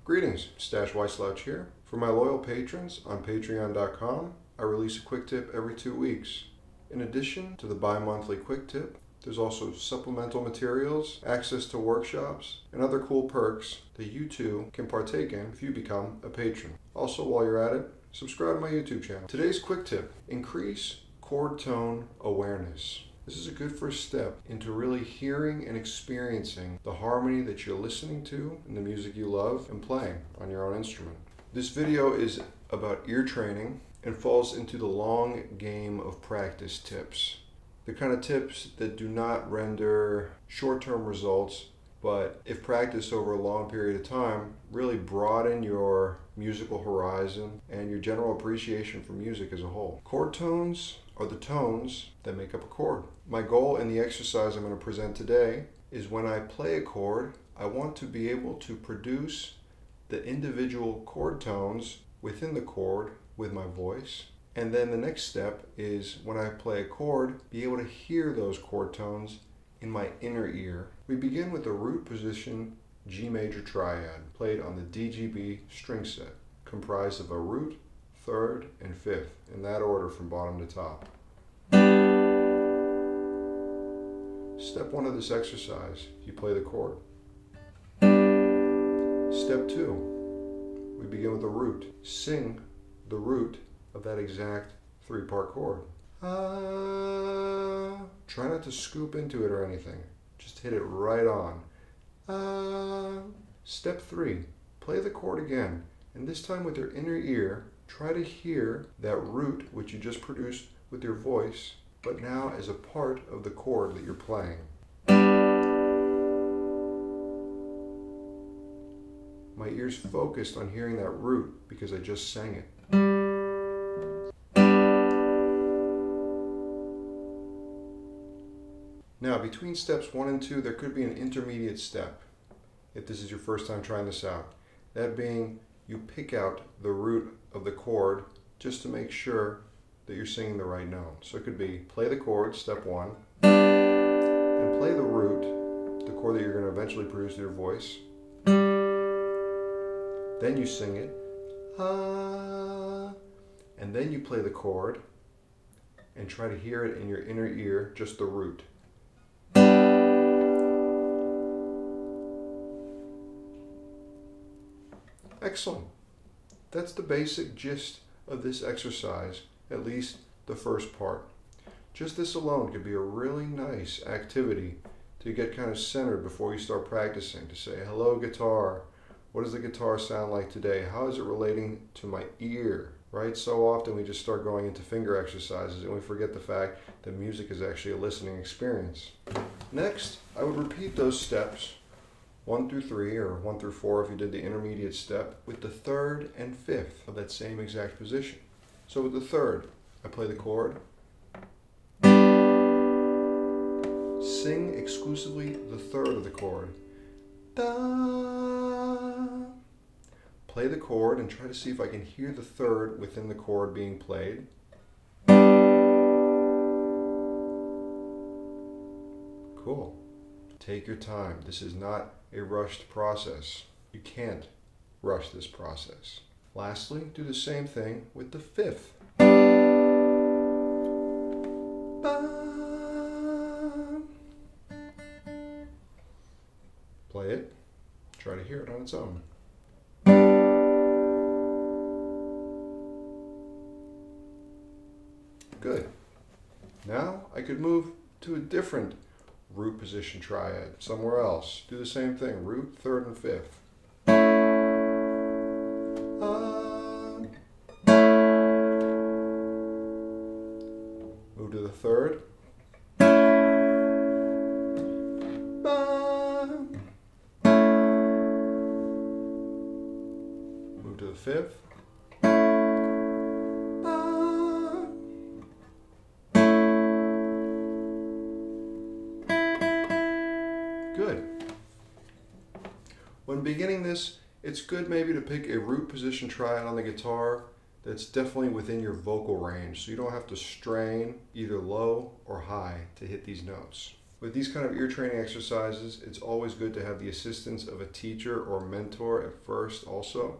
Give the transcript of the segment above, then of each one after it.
Greetings, Stash Wyslouch here. For my loyal patrons on patreon.com, I release a quick tip every 2 weeks. In addition to the bi-monthly quick tip, there's also supplemental materials, access to workshops, and other cool perks that you too can partake in if you become a patron. Also, while you're at it, subscribe to my YouTube channel. Today's quick tip: increase chord tone awareness. This is a good first step into really hearing and experiencing the harmony that you're listening to and the music you love and playing on your own instrument. This video is about ear training and falls into the long game of practice tips. The kind of tips that do not render short-term results, but if practiced over a long period of time, really broaden your musical horizon and your general appreciation for music as a whole. Chord tones are the tones that make up a chord. My goal in the exercise I'm going to present today is when I play a chord, I want to be able to produce the individual chord tones within the chord with my voice. And then the next step is when I play a chord, be able to hear those chord tones in my inner ear. We begin with the root position G major triad, played on the DGB string set, comprised of a root, third, and fifth, in that order from bottom to top. Step 1 of this exercise, you play the chord. Step 2, we begin with the root. Sing the root of that exact 3-part chord. Try not to scoop into it or anything. Just hit it right on. Step 3, play the chord again, and this time with your inner ear. Try to hear that root which you just produced with your voice, but now as a part of the chord that you're playing. My ear's focused on hearing that root because I just sang it. Now, between steps 1 and 2, there could be an intermediate step, if this is your first time trying this out. That being, you pick out the root of the chord just to make sure that you're singing the right note. So it could be play the chord, step 1, and play the root, the chord that you're going to eventually produce with your voice. Then you sing it, and then you play the chord and try to hear it in your inner ear, just the root. Excellent. That's the basic gist of this exercise, at least the first part. Just this alone could be a really nice activity to get kind of centered before you start practicing, to say, hello guitar, what does the guitar sound like today? How is it relating to my ear? Right? So often we just start going into finger exercises and we forget the fact that music is actually a listening experience. Next, I would repeat those steps 1 through 3 or 1 through 4 if you did the intermediate step with the third and fifth of that same exact position. So with the third, I play the chord, sing exclusively the third of the chord, da. Play the chord and try to see if I can hear the third within the chord being played. Cool. Take your time. This is not a rushed process. You can't rush this process. Lastly, do the same thing with the fifth. Play it. Try to hear it on its own. Good. Now I could move to a different root position triad somewhere else. Do the same thing, root, third, and fifth. Move to the third. Move to the fifth. Good. When beginning this, it's good maybe to pick a root position triad on the guitar that's definitely within your vocal range, so you don't have to strain either low or high to hit these notes. With these kind of ear training exercises, it's always good to have the assistance of a teacher or mentor at first also.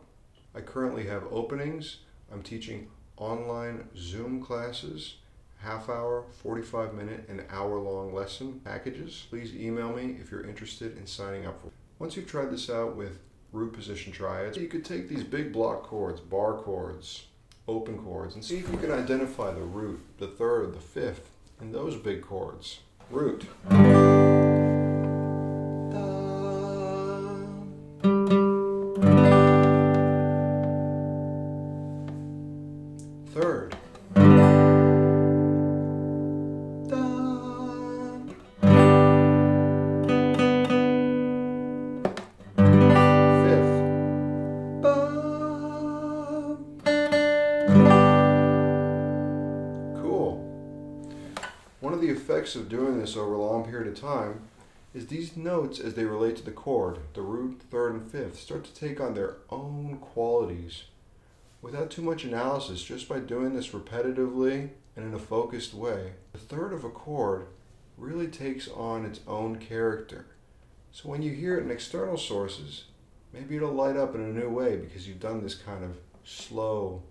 I currently have openings. I'm teaching online Zoom classes, half-hour, 45-minute, and hour-long lesson packages. Please email me if you're interested in signing up for it. Once you've tried this out with root position triads, you could take these big block chords, bar chords, open chords, and see if you can identify the root, the third, the fifth, in those big chords. Root. Third. One of the effects of doing this over a long period of time is these notes, as they relate to the chord, the root, third, and fifth, start to take on their own qualities without too much analysis, just by doing this repetitively and in a focused way. The third of a chord really takes on its own character. So when you hear it in external sources, maybe it'll light up in a new way because you've done this kind of slow,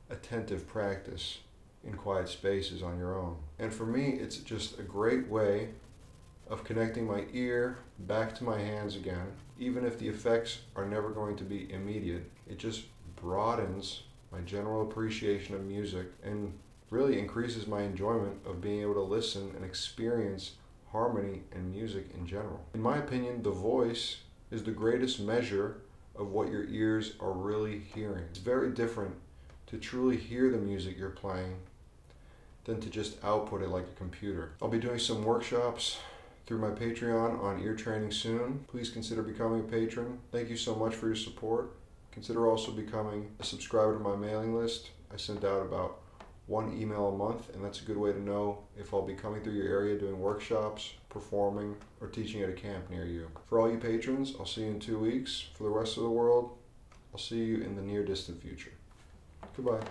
attentive practice in quiet spaces on your own. And for me, it's just a great way of connecting my ear back to my hands again. Even if the effects are never going to be immediate, it just broadens my general appreciation of music and really increases my enjoyment of being able to listen and experience harmony and music in general. In my opinion, the voice is the greatest measure of what your ears are really hearing. It's very different to truly hear the music you're playing than to just output it like a computer. I'll be doing some workshops through my Patreon on ear training soon. Please consider becoming a patron. Thank you so much for your support. Consider also becoming a subscriber to my mailing list. I send out about 1 email a month, and that's a good way to know if I'll be coming through your area doing workshops, performing, or teaching at a camp near you. For all you patrons, I'll see you in 2 weeks. For the rest of the world, I'll see you in the near distant future. Goodbye.